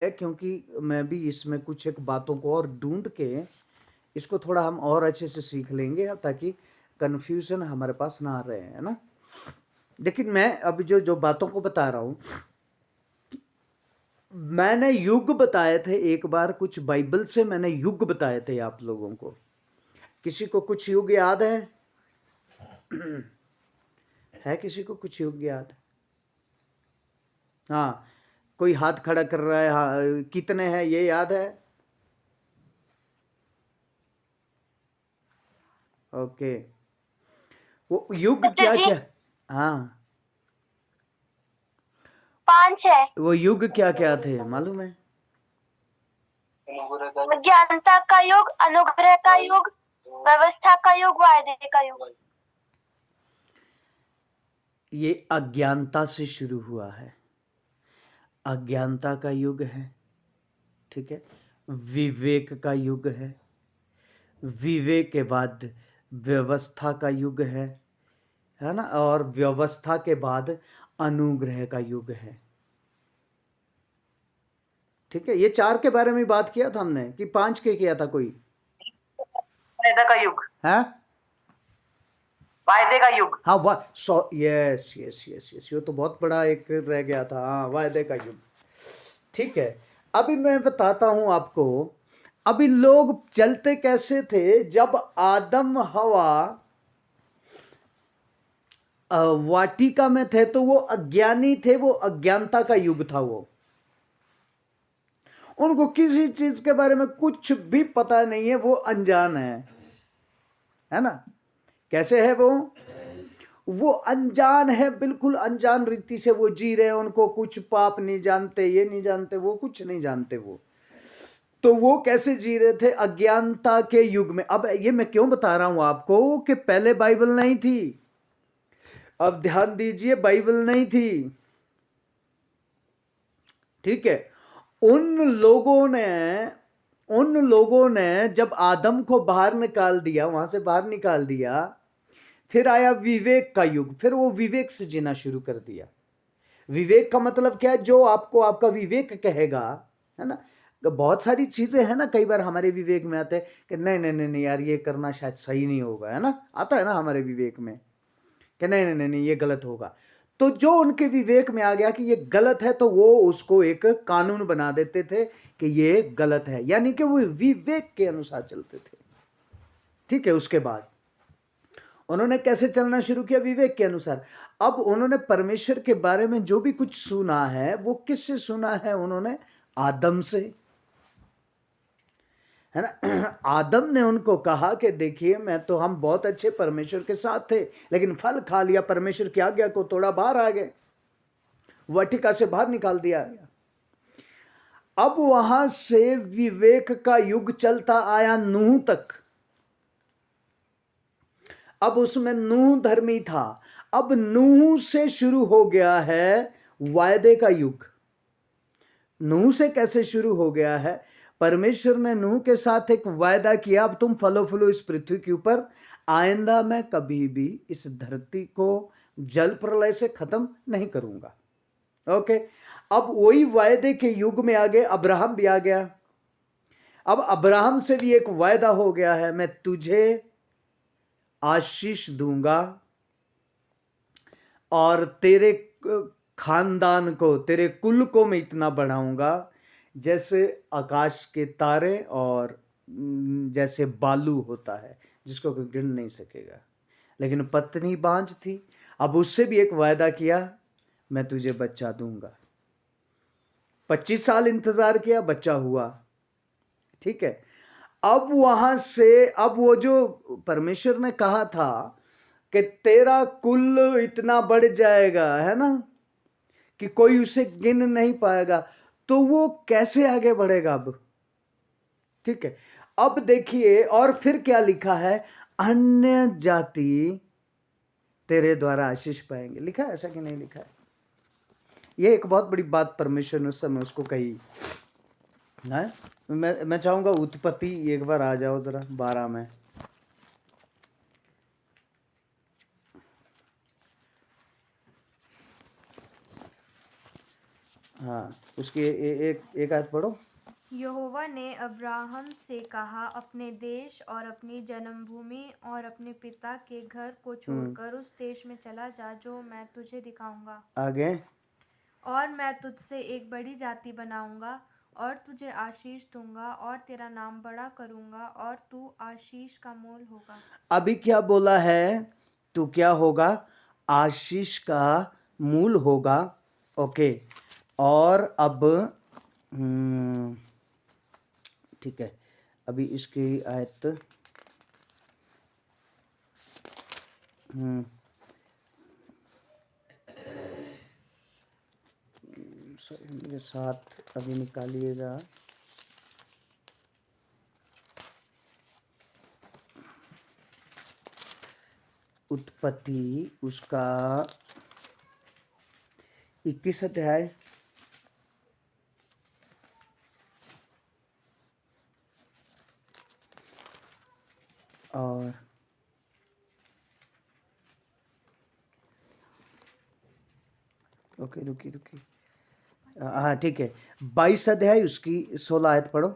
है, क्योंकि मैं भी इसमें कुछ एक बातों को और ढूंढ के इसको थोड़ा हम और अच्छे से सीख लेंगे, ताकि कंफ्यूजन हमारे पास ना रहे, है ना। लेकिन मैं अभी जो जो बातों को बता रहा हूं, मैंने युग बताए थे एक बार, कुछ बाइबल से मैंने युग बताए थे आप लोगों को। किसी को कुछ युग याद है किसी को कुछ युग याद? हाँ, कोई हाथ खड़ा कर रहा है, हाँ, कितने हैं ये याद है? ओके, वो युग मास्टर क्या जी, क्या? हाँ, 5 है। वो युग क्या क्या थे मालूम है? ज्ञानता का युग, अनुग्रह का युग, व्यवस्था का युग, वायदे का युग। ये अज्ञानता से शुरू हुआ है, अज्ञानता का युग है, ठीक है। विवेक का युग है, विवेक के बाद व्यवस्था का युग है ना, और व्यवस्था के बाद अनुग्रह का युग है, ठीक है। ये 4 के बारे में बात किया था हमने, कि 5 के किया था कोई? वायदे का युग, है, वायदे का युग। हाँ, वाह, यस यस यस यस, ये तो बहुत बड़ा एक रह गया था, हाँ, वायदे का युग, ठीक है। अभी मैं बताता हूं आपको, अभी लोग चलते कैसे थे जब आदम हवा वाटिका में थे, तो वो अज्ञानी थे, वो अज्ञानता का युग था, वो उनको किसी चीज के बारे में कुछ भी पता नहीं है, वो अनजान है ना। कैसे है वो अनजान है, बिल्कुल अनजान रीति से वो जी रहे हैं, उनको कुछ पाप नहीं जानते, ये नहीं जानते, वो कुछ नहीं जानते वो। तो वो कैसे जी रहे थे? अज्ञानता के युग में। अब ये मैं क्यों बता रहा हूं आपको कि पहले बाइबल नहीं थी, अब ध्यान दीजिए, बाइबल नहीं थी, ठीक है। उन लोगों ने जब आदम को बाहर निकाल दिया, वहां से बाहर निकाल दिया, फिर आया विवेक का युग, फिर वो विवेक से जीना शुरू कर दिया। विवेक का मतलब क्या है? जो आपको आपका विवेक कहेगा, है ना। बहुत सारी चीजें हैं ना, कई बार हमारे विवेक में आते हैं कि नहीं नहीं नहीं नहीं यार, ये करना शायद सही नहीं होगा, है ना, आता है ना हमारे विवेक में कि नहीं नहीं नहीं नहीं, ये गलत होगा। तो जो उनके विवेक में आ गया कि ये गलत है, तो वो उसको एक कानून बना देते थे कि ये गलत है, यानी कि वो विवेक के अनुसार चलते थे, ठीक है। उसके बाद उन्होंने कैसे चलना शुरू किया? विवेक के अनुसार। अब उन्होंने परमेश्वर के बारे में जो भी कुछ सुना है, वो किससे सुना है? उन्होंने आदम से, है ना। आदम ने उनको कहा कि देखिए, मैं तो, हम बहुत अच्छे परमेश्वर के साथ थे, लेकिन फल खा लिया, परमेश्वर की आज्ञा को तोड़ा, बाहर आ गए, वाटिका से बाहर निकाल दिया गया। अब वहां से विवेक का युग चलता आया नूह तक। अब उसमें नूह धर्मी था। अब नूह से शुरू हो गया है वायदे का युग। नूह से कैसे शुरू हो गया है? परमेश्वर ने नूह के साथ एक वायदा किया, अब तुम फलो फूलो इस पृथ्वी के ऊपर, आइंदा मैं कभी भी इस धरती को जल प्रलय से खत्म नहीं करूंगा। ओके, अब वही वायदे के युग में आगे अब्राहम भी आ गया। अब अब्राहम से भी एक वायदा हो गया है, मैं तुझे आशीष दूंगा और तेरे खानदान को, तेरे कुल को मैं इतना बढ़ाऊंगा जैसे आकाश के तारे, और जैसे बालू होता है जिसको कोई गिन नहीं सकेगा। लेकिन पत्नी बांझ थी, अब उससे भी एक वायदा किया, मैं तुझे बच्चा दूंगा। 25 साल इंतजार किया, बच्चा हुआ, ठीक है। अब वहां से, अब वो जो परमेश्वर ने कहा था कि तेरा कुल इतना बढ़ जाएगा, है ना, कि कोई उसे गिन नहीं पाएगा, तो वो कैसे आगे बढ़ेगा अब, ठीक है। अब देखिए, और फिर क्या लिखा है? अन्य जाति तेरे द्वारा आशीष पाएंगे, लिखा है ऐसा कि नहीं लिखा है? ये एक बहुत बड़ी बात परमेश्वर ने उस समय उसको कही है। मैं चाहूंगा उत्पत्ति एक बार आ जाओ जरा 12 में। हाँ, उसकी एक एक आयत पढ़ो। यहोवा ने अब्राहम से कहा, अपने देश और अपनी जन्मभूमि और अपने पिता के घर को छोड़कर उस देश में चला जा जो मैं तुझे दिखाऊंगा, आगे। और मैं तुझसे एक बड़ी जाति बनाऊंगा और तुझे आशीष दूंगा और तेरा नाम बड़ा करूंगा और तू आशीष का मूल होगा। अभी क्या बोला है? तू क्या होगा? आशीष का मूल होगा। ओके। और अब ठीक है, अभी इसकी आयत मेरे साथ अभी निकालिएगा। उत्पत्ति उसका 21 अध्याय और ओके, रुकी हाँ ठीक है, 22 अध्याय उसकी 16 आयत पढ़ो।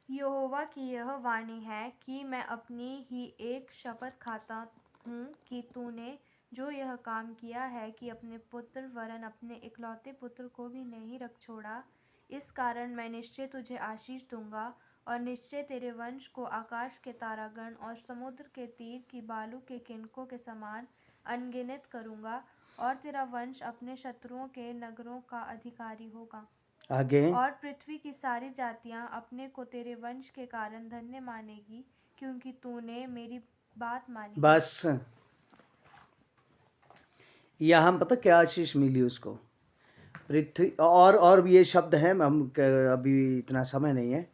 यहोवा की यह वाणी है कि मैं अपनी ही एक शपथ खाता हूँ कि तूने जो यह काम किया है कि अपने पुत्र वरन अपने इकलौते पुत्र को भी नहीं रख छोड़ा, इस कारण मैं निश्चय तुझे आशीष दूंगा और निश्चय तेरे वंश को आकाश के तारागण और समुद्र के तीर की बालू के किनकों के समान अनगिनत करूंगा, और तेरा वंश अपने शत्रुओं के नगरों का अधिकारी होगा। आगे। और पृथ्वी की सारी जातियां अपने को तेरे वंश के कारण धन्य मानेगी, क्योंकि तूने मेरी बात मानी। बस यहाँ पता क्या आशीष मिली उसको? पृथ्वी और भी ये शब्द हैं, हम अभी इतना समय नहीं है,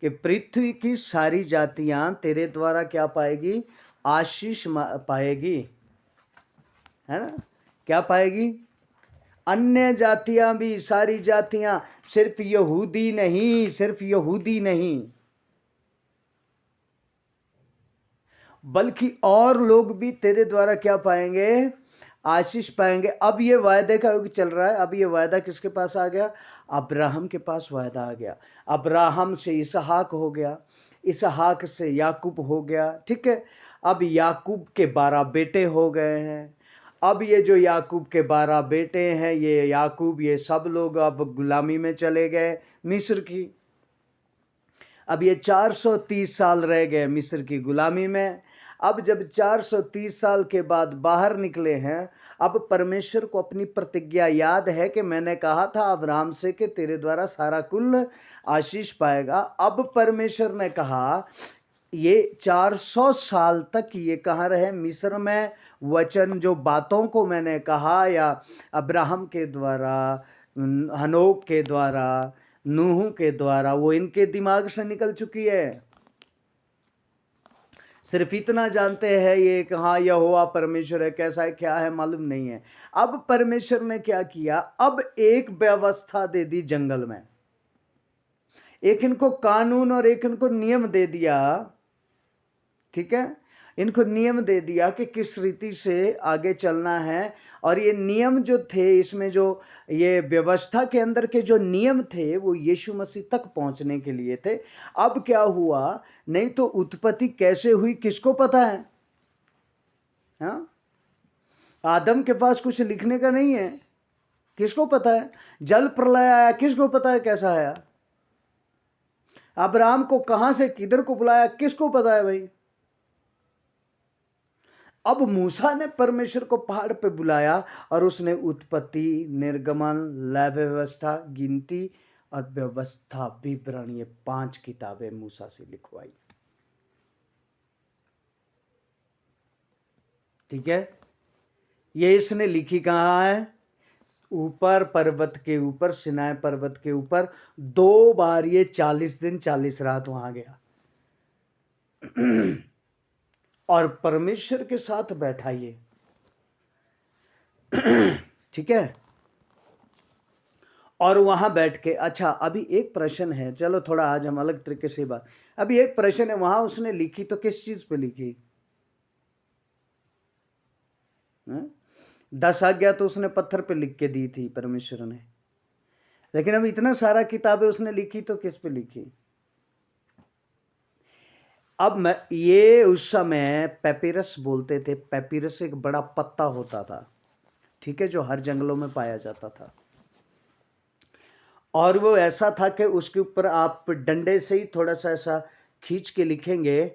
कि पृथ्वी की सारी जातियां तेरे द्वारा क्या पाएगी? आशीष पाएगी, है ना? क्या पाएगी? अन्य जातियां भी, सारी जातियां, सिर्फ यहूदी नहीं, सिर्फ यहूदी नहीं, बल्कि और लोग भी तेरे द्वारा क्या पाएंगे? आशीष पाएंगे। अब ये वायदे का युग चल रहा है। अब ये वायदा किसके पास आ गया? अब्राहम के पास वायदा आ गया। अब्राहम से इसहाक हो गया, इसहाक से याकूब हो गया, ठीक है। अब याकूब के 12 बेटे हो गए हैं। अब ये जो याकूब के 12 बेटे हैं, ये याकूब, ये सब लोग अब गुलामी में चले गए मिस्र की। अब ये 430 साल रह गए मिस्र की गुलामी में। अब जब 430 साल के बाद बाहर निकले हैं, अब परमेश्वर को अपनी प्रतिज्ञा याद है कि मैंने कहा था अब्राहम से कि तेरे द्वारा सारा कुल आशीष पाएगा। अब परमेश्वर ने कहा ये 400 साल तक ये कहाँ रहे? मिस्र में। वचन जो बातों को मैंने कहा, या अब्राहम के द्वारा, हनोक के द्वारा, नूह के द्वारा, वो इनके दिमाग से निकल चुकी है। सिर्फ इतना जानते हैं ये कि हाँ यहोवा परमेश्वर है, कैसा है क्या है मालूम नहीं है। अब परमेश्वर ने क्या किया? अब एक व्यवस्था दे दी जंगल में, एक इनको कानून और एक इनको नियम दे दिया, ठीक है। इनको नियम दे दिया कि किस रीति से आगे चलना है। और ये नियम जो थे, इसमें जो ये व्यवस्था के अंदर के जो नियम थे, वो यीशु मसीह तक पहुंचने के लिए थे। अब क्या हुआ? नहीं तो उत्पत्ति कैसे हुई किसको पता है? हाँ, आदम के पास कुछ लिखने का नहीं है, किसको पता है? जल प्रलय आया, किसको पता है कैसा आया? अब्राहम को कहां से किधर को बुलाया, किसको पता है भाई? अब मूसा ने परमेश्वर को पहाड़ पे बुलाया और उसने उत्पत्ति, निर्गमन, लय व्यवस्था, गिनती और व्यवस्था विवरण, ये 5 किताबें मूसा से लिखवाई, ठीक है। ये इसने लिखी कहाँ है? ऊपर पर्वत के ऊपर, सिनाई पर्वत के ऊपर 2 बार ये 40 दिन 40 रात वहां गया और परमेश्वर के साथ बैठा ये, ठीक है। और वहां बैठ के, अच्छा अभी एक प्रश्न है, चलो थोड़ा आज हम अलग तरीके से बात, अभी एक प्रश्न है, वहां उसने लिखी तो किस चीज पे लिखी? 10 आज्ञा तो उसने पत्थर पे लिख के दी थी परमेश्वर ने, लेकिन अब इतना सारा किताबें उसने लिखी तो किस पे लिखी? अब मैं ये उस समय पेपिरस बोलते थे। पेपिरस एक बड़ा पत्ता होता था, ठीक है, जो हर जंगलों में पाया जाता था, और वो ऐसा था कि उसके ऊपर आप डंडे से ही थोड़ा सा ऐसा खींच के लिखेंगे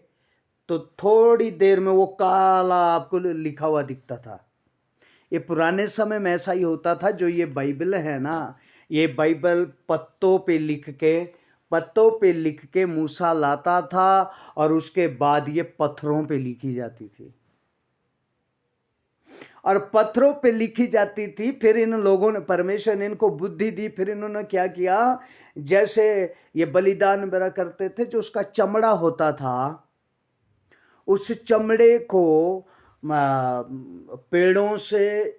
तो थोड़ी देर में वो काला आपको लिखा हुआ दिखता था। ये पुराने समय में ऐसा ही होता था। जो ये बाइबल है ना, ये बाइबल पत्तों पे लिख के मूसा लाता था और उसके बाद ये पत्थरों पे लिखी जाती थी, और पत्थरों पे लिखी जाती थी। फिर इन लोगों ने, परमेश्वर ने इनको बुद्धि दी, फिर इन्होंने क्या किया, जैसे ये बलिदान वगैरह करते थे, जो उसका चमड़ा होता था, उस चमड़े को पेड़ों से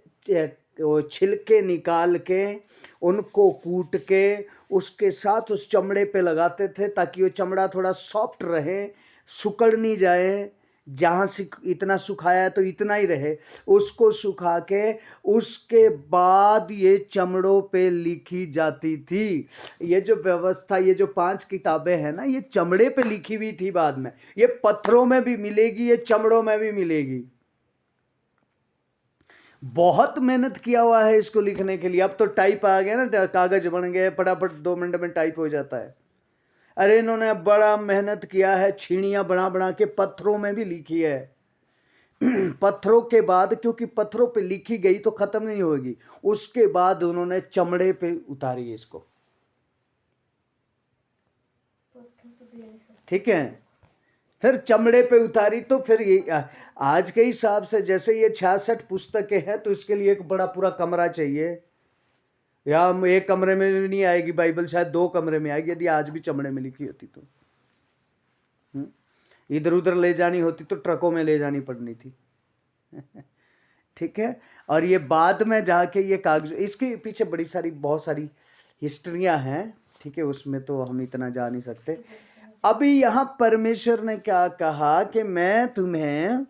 वो छिलके निकाल के उनको कूट के उसके साथ उस चमड़े पे लगाते थे, ताकि वो चमड़ा थोड़ा सॉफ्ट रहे, सुकड़ नहीं जाए। जहाँ से इतना सुखाया तो इतना ही रहे, उसको सुखा के उसके बाद ये चमड़ों पे लिखी जाती थी। ये जो व्यवस्था, ये जो 5 किताबें हैं ना, ये चमड़े पे लिखी हुई थी। बाद में ये पत्थरों में भी मिलेगी, ये चमड़ों में भी मिलेगी। बहुत मेहनत किया हुआ है इसको लिखने के लिए। अब तो टाइप आ गया ना, कागज बन गए, फटाफट 2 मिनट में टाइप हो जाता है। अरे इन्होंने बड़ा मेहनत किया है, छीणियां बना बना के पत्थरों में भी लिखी है। पत्थरों के बाद, क्योंकि पत्थरों पे लिखी गई तो खत्म नहीं होगी, उसके बाद उन्होंने चमड़े पे उतारी इसको, ठीक है। फिर चमड़े पे उतारी तो फिर ये आज के हिसाब से जैसे ये 66 पुस्तकें हैं, तो इसके लिए एक बड़ा पूरा कमरा चाहिए, या एक कमरे में भी नहीं आएगी बाइबल, शायद 2 कमरे में आएगी, यदि आज भी चमड़े में लिखी होती तो। इधर उधर ले जानी होती तो ट्रकों में ले जानी पड़नी थी। ठीक है। और ये बाद में जाके ये कागज, इसके पीछे बड़ी सारी, बहुत सारी हिस्ट्रियां हैं, ठीक है, उसमें तो हम इतना जा नहीं सकते। अभी यहाँ परमेश्वर ने क्या कहा कि मैं तुम्हें,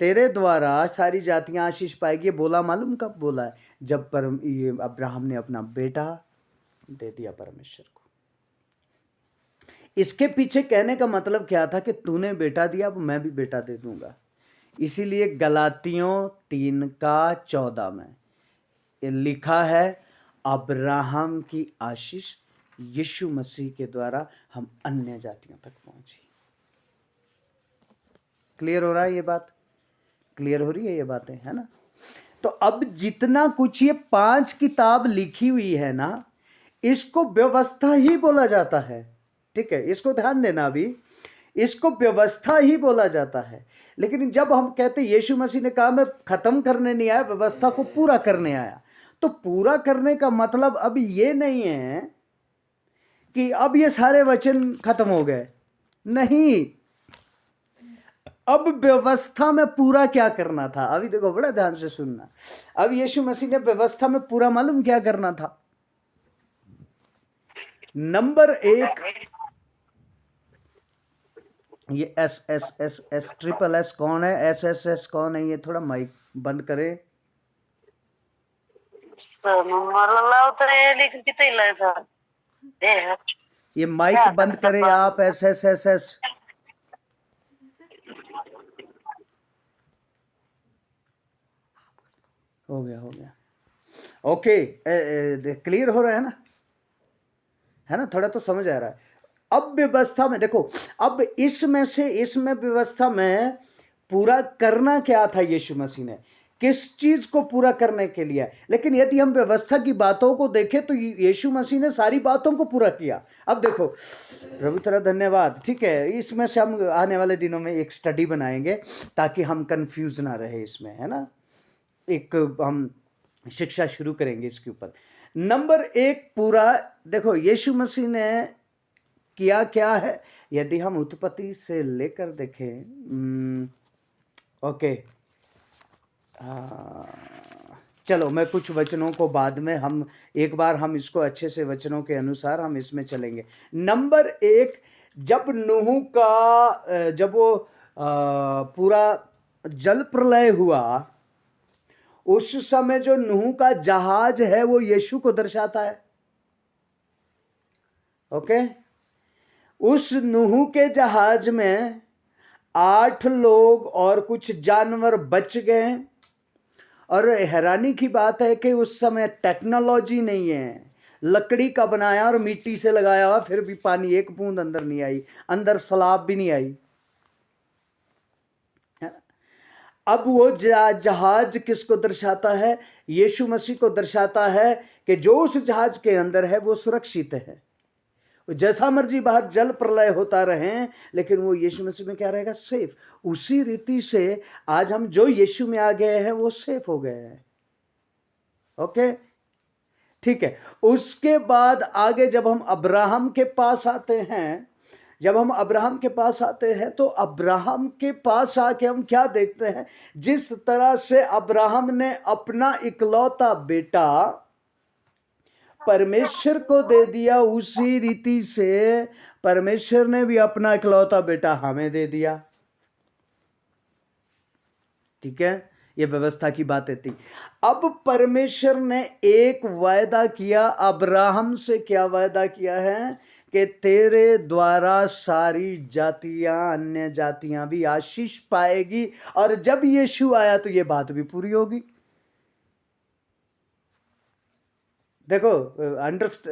तेरे द्वारा सारी जातियां आशीष पाएगी। बोला मालूम कब बोला है? जब ये अब्राहम ने अपना बेटा दे दिया परमेश्वर को। इसके पीछे कहने का मतलब क्या था कि तूने बेटा दिया, अब मैं भी बेटा दे दूंगा। इसीलिए गलातियों 3:14 में लिखा है, अब्राहम की आशीष यीशु मसीह के द्वारा हम अन्य जातियों तक पहुंची। क्लियर हो रहा है ये बात? क्लियर हो रही है ये बातें, है ना? तो अब जितना कुछ ये 5 किताब लिखी हुई है ना, इसको व्यवस्था ही बोला जाता है, ठीक है, इसको ध्यान देना। अभी इसको व्यवस्था ही बोला जाता है। लेकिन जब हम कहते यीशु मसीह ने कहा मैं खत्म करने नहीं आया, व्यवस्था को पूरा करने आया, तो पूरा करने का मतलब अब ये नहीं है कि अब ये सारे वचन खत्म हो गए, नहीं। अब व्यवस्था में पूरा क्या करना था? अभी देखो, बड़ा ध्यान से सुनना। अब यीशु मसीह ने व्यवस्था में पूरा मालूम क्या करना था? नंबर 1, ये एस ट्रिपल एस कौन है? एस कौन है? ये थोड़ा माइक बंद करे। ये माइक बंद करे आप। एस हो गया। ओके, क्लियर हो रहा है ना? है ना? थोड़ा तो समझ आ रहा है। अब व्यवस्था में देखो, अब इसमें व्यवस्था में पूरा करना क्या था यीशु मसीह ने, किस चीज को पूरा करने के लिए? लेकिन यदि हम व्यवस्था की बातों को देखें तो यीशु मसीह ने सारी बातों को पूरा किया। अब देखो, प्रभु तेरा धन्यवाद, ठीक है, इसमें से हम आने वाले दिनों में एक स्टडी बनाएंगे ताकि हम कंफ्यूज ना रहे इसमें, है ना? एक हम शिक्षा शुरू करेंगे इसके ऊपर। नंबर 1 पूरा देखो यीशु मसीह ने किया क्या है। यदि हम उत्पत्ति से लेकर देखें, ओके, चलो मैं कुछ वचनों को बाद में, हम एक बार हम इसको अच्छे से वचनों के अनुसार हम इसमें चलेंगे। नंबर 1, जब नूह का, जब वो पूरा जल प्रलय हुआ, उस समय जो नूह का जहाज है वो यीशु को दर्शाता है। ओके। उस नूह के जहाज में 8 लोग और कुछ जानवर बच गए। और हैरानी की बात है कि उस समय टेक्नोलॉजी नहीं है, लकड़ी का बनाया और मिट्टी से लगाया हुआ, फिर भी पानी एक बूंद अंदर नहीं आई, अंदर सलाब भी नहीं आई। अब वो जहाज किसको दर्शाता है? यीशु मसीह को दर्शाता है कि जो उस जहाज के अंदर है वो सुरक्षित है। जैसा मर्जी बाहर जल प्रलय होता रहे, लेकिन वो यीशु मसीह में क्या रहेगा? सेफ। उसी रीति से आज हम जो यीशु में आ गए हैं वो सेफ हो गए हैं। ओके, ठीक है। उसके बाद आगे जब हम अब्राहम के पास आते हैं, तो अब्राहम के पास आके हम क्या देखते हैं? जिस तरह से अब्राहम ने अपना इकलौता बेटा परमेश्वर को दे दिया, उसी रीति से परमेश्वर ने भी अपना इकलौता बेटा हमें दे दिया। ठीक है, ये व्यवस्था की बातें थी। अब परमेश्वर ने एक वायदा किया अब्राहम से। क्या वायदा किया है? कि तेरे द्वारा सारी जातियां, अन्य जातियां भी आशीष पाएगी। और जब यीशु आया तो ये बात भी पूरी होगी। देखो,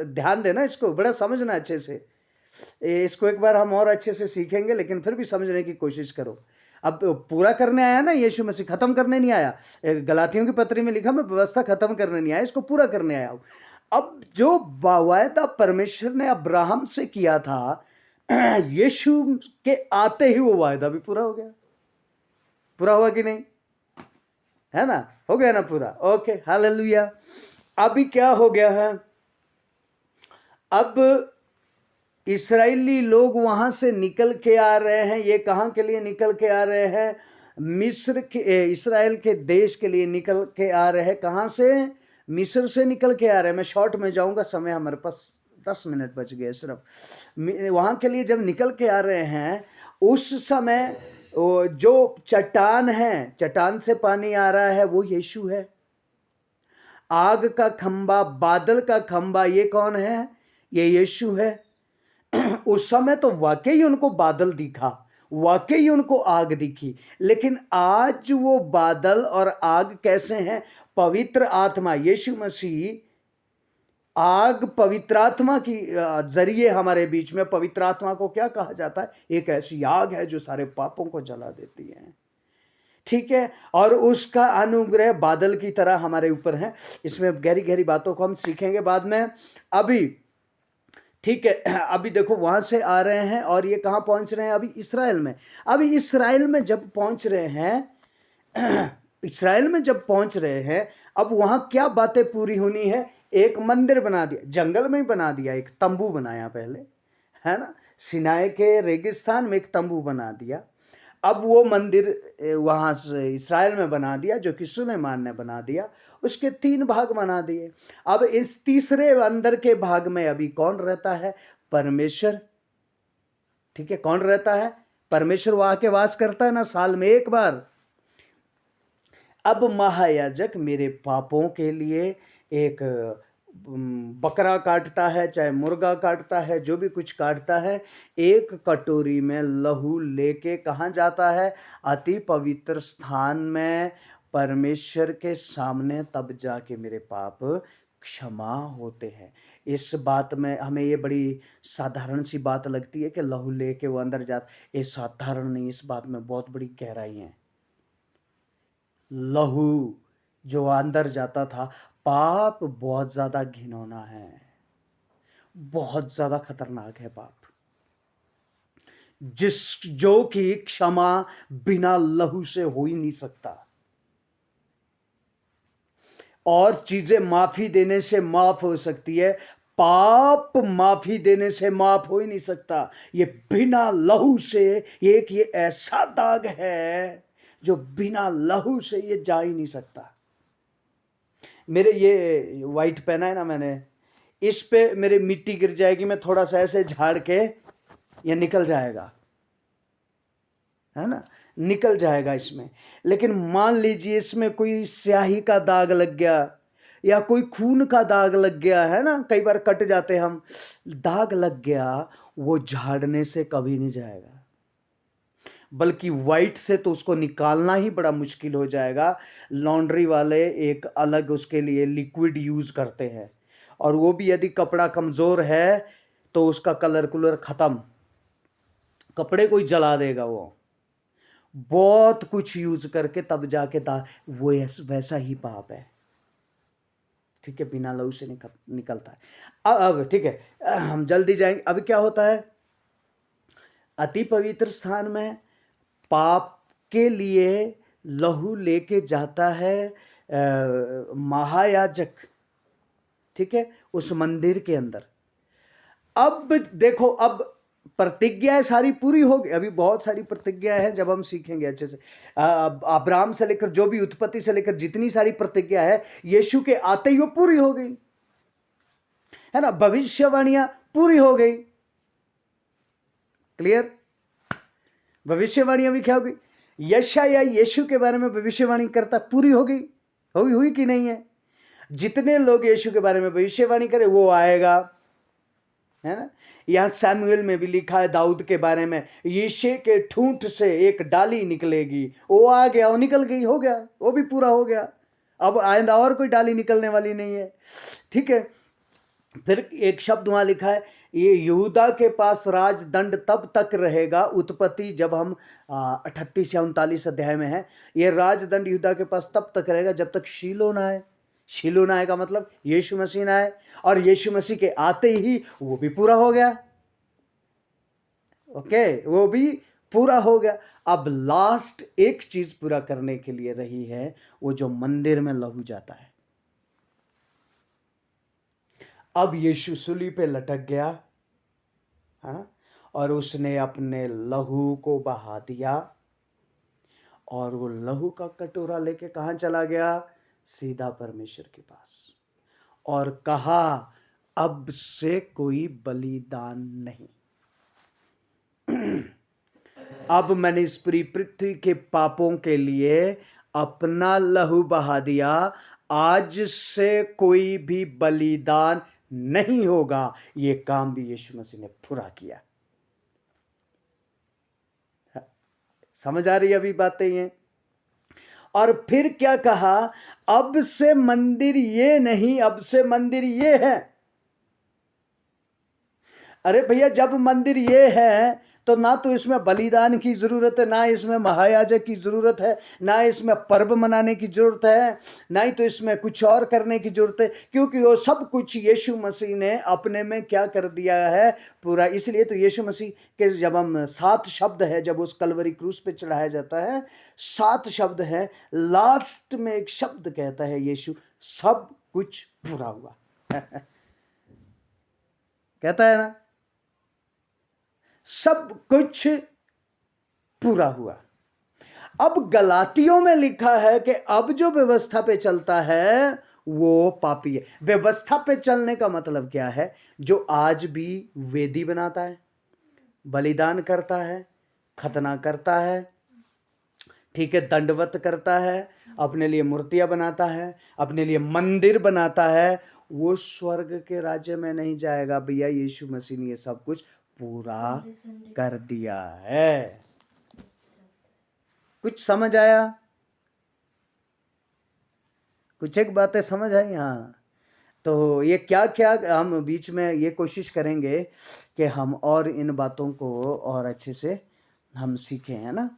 ध्यान देना, इसको बड़ा समझना अच्छे से। इसको एक बार हम और अच्छे से सीखेंगे, लेकिन फिर भी समझने की कोशिश करो। अब पूरा करने आया ना यीशु मसीह, खत्म करने नहीं आया। गलातियों की पत्री में लिखा, मैं व्यवस्था खत्म करने नहीं आया, इसको पूरा करने आया हूं। अब जो वायदा परमेश्वर ने अब्राहम से किया था, यीशु के आते ही वो वायदा भी पूरा हो गया। पूरा हुआ कि नहीं? है ना? हो गया ना पूरा? Okay, hallelujah. अभी क्या हो गया है? अब इस्राएली लोग वहां से निकल के आ रहे हैं। ये कहां के लिए निकल के आ रहे हैं? मिस्र के, इस्राएल के देश के लिए निकल के आ रहे हैं। कहां से? मिस्र से निकल के आ रहे हैं। मैं शॉर्ट में जाऊंगा, समय हमारे पास 10 मिनट बच गए सिर्फ। वहां के लिए जब निकल के आ रहे हैं, उस समय जो चट्टान है, चट्टान से पानी आ रहा है, वो यीशु है। आग का खंबा, बादल का खंबा, ये कौन है? ये यीशु है। उस समय तो वाकई उनको बादल दिखा, वाकई उनको आग दिखी, लेकिन आज वो बादल और आग कैसे हैं? पवित्र आत्मा, यीशु मसीह आग पवित्र आत्मा की जरिए हमारे बीच में। पवित्र आत्मा को क्या कहा जाता है? एक ऐसी आग है जो सारे पापों को जला देती है। ठीक है, और उसका अनुग्रह बादल की तरह हमारे ऊपर है। इसमें गहरी गहरी बातों को हम सीखेंगे बाद में। अभी ठीक है, अभी देखो वहां से आ रहे हैं और ये कहां पहुंच रहे हैं? अभी इसराइल में। अभी इसराइल में जब पहुंच रहे हैं, इसराइल में जब पहुंच रहे हैं, अब वहां क्या बातें पूरी होनी है? एक मंदिर बना दिया, जंगल में ही बना दिया, एक तंबू बनाया पहले, है ना? सिनाई के रेगिस्तान में एक तंबू बना दिया। अब वो मंदिर वहाँ से इसराइल में बना दिया, जो कि सुलेमान ने बना दिया। उसके 3 भाग बना दिए। अब इस तीसरे अंदर के भाग में अभी कौन रहता है? परमेश्वर। ठीक है, कौन रहता है? परमेश्वर वहाँ के वास करता है ना, साल में एक बार। अब महायाजक मेरे पापों के लिए एक बकरा काटता है, चाहे मुर्गा काटता है, जो भी कुछ काटता है, एक कटोरी में लहू लेके कहाँ जाता है? अति पवित्र स्थान में, परमेश्वर के सामने। तब जाके मेरे पाप क्षमा होते हैं। इस बात में हमें ये बड़ी साधारण सी बात लगती है कि लहू लेके वो अंदर जाता। ये साधारण नहीं, इस बात में बहुत बड़ी गहराई है। लहू जो अंदर जाता था, पाप बहुत ज्यादा घिनौना है, बहुत ज्यादा खतरनाक है पाप, जो कि क्षमा बिना लहू से हो ही नहीं सकता। और चीजें माफी देने से माफ हो सकती है, पाप माफी देने से माफ हो ही नहीं सकता। ये बिना लहू से, ये ऐसा दाग है जो बिना लहू से ये जा ही नहीं सकता। मेरे ये वाइट पहना है ना मैंने, इस पे मेरी मिट्टी गिर जाएगी, मैं थोड़ा सा ऐसे झाड़ के ये निकल जाएगा, है ना, निकल जाएगा इसमें। लेकिन मान लीजिए इसमें कोई स्याही का दाग लग गया या कोई खून का दाग लग गया है ना, कई बार कट जाते हम, दाग लग गया, वो झाड़ने से कभी नहीं जाएगा, बल्कि वाइट से तो उसको निकालना ही बड़ा मुश्किल हो जाएगा। लॉन्ड्री वाले एक अलग उसके लिए लिक्विड यूज करते हैं, और वो भी यदि कपड़ा कमजोर है तो उसका कलर कुलर खत्म, कपड़े को ही जला देगा। वो बहुत कुछ यूज करके तब जाके वो वैसा ही पाप है, ठीक है, बिना लहू से निकलता है। अब ठीक है, हम जल्दी जाएंगे। अभी क्या होता है, अति पवित्र स्थान में पाप के लिए लहू लेके जाता है महायाजक, ठीक है, उस मंदिर के अंदर। अब देखो, अब प्रतिज्ञाएं सारी पूरी हो गई, अभी बहुत सारी प्रतिज्ञाएं हैं, जब हम सीखेंगे अच्छे से। अब्राहम से लेकर, जो भी उत्पत्ति से लेकर जितनी सारी प्रतिज्ञा है, यीशु के आते ही वो पूरी हो गई, है ना। भविष्यवाणियां पूरी हो गई, क्लियर। भविष्यवाणियां भी क्या हो गई, यशायाह यीशु के बारे में भविष्यवाणी करता, पूरी हो गई, हुई कि नहीं है। जितने लोग यीशु के बारे में भविष्यवाणी करे वो आएगा, है ना। यहां सैमुएल में भी लिखा है दाऊद के बारे में, यीशे के ठूंठ से एक डाली निकलेगी, वो आ गया, वो निकल गई, हो गया, वो भी पूरा हो गया। अब आइंदा और कोई डाली निकलने वाली नहीं है, ठीक है। फिर एक शब्द वहां लिखा है, ये यहूदा के पास राजदंड तब तक रहेगा, उत्पत्ति जब हम 38 या 39 अध्याय में है, ये राजदंड यहूदा के पास तब तक रहेगा जब तक शीलो ना आए। शीलो ना आए का मतलब यीशु मसीह ना आए, और यीशु मसीह के आते ही वो भी पूरा हो गया, ओके, वो भी पूरा हो गया। अब लास्ट एक चीज पूरा करने के लिए रही है, वो जो मंदिर में लहू जाता है। अब यीशु सूली पे लटक गया, है ना, और उसने अपने लहू को बहा दिया, और वो लहू का कटोरा लेके कहां चला गया, सीधा परमेश्वर के पास, और कहा अब से कोई बलिदान नहीं। अब मैंने इस पूरी पृथ्वी के पापों के लिए अपना लहू बहा दिया, आज से कोई भी बलिदान नहीं होगा। ये काम भी यीशु मसीह ने पूरा किया। समझ आ रही है अभी बातें ये। और फिर क्या कहा, अब से मंदिर ये नहीं, अब से मंदिर ये है। अरे भैया, जब मंदिर ये है तो ना तो इसमें बलिदान की जरूरत है, ना इसमें महायाजक की जरूरत है, ना इसमें पर्व मनाने की जरूरत है, ना ही तो इसमें कुछ और करने की जरूरत है, क्योंकि वो सब कुछ यीशु मसीह ने अपने में क्या कर दिया है, पूरा। इसलिए तो यीशु मसीह के जब हम 7 शब्द है, जब उस कलवरी क्रूस पे चढ़ाया जाता है, 7 शब्द है, लास्ट में एक शब्द कहता है यीशु, सब कुछ पूरा हुआ। कहता है ना, सब कुछ पूरा हुआ। अब गलातियों में लिखा है कि अब जो व्यवस्था पे चलता है वो पापी है। व्यवस्था पे चलने का मतलब क्या है, जो आज भी वेदी बनाता है, बलिदान करता है, खतना करता है, ठीक है, दंडवत करता है, अपने लिए मूर्तियां बनाता है, अपने लिए मंदिर बनाता है, वो स्वर्ग के राज्य में नहीं जाएगा भैया। यीशु मसीह ने ये सब कुछ पूरा कर दिया है। कुछ समझ आया? कुछ एक बातें समझ आई? हाँ, तो ये क्या क्या हम बीच में ये कोशिश करेंगे कि हम और इन बातों को और अच्छे से हम सीखें, है ना।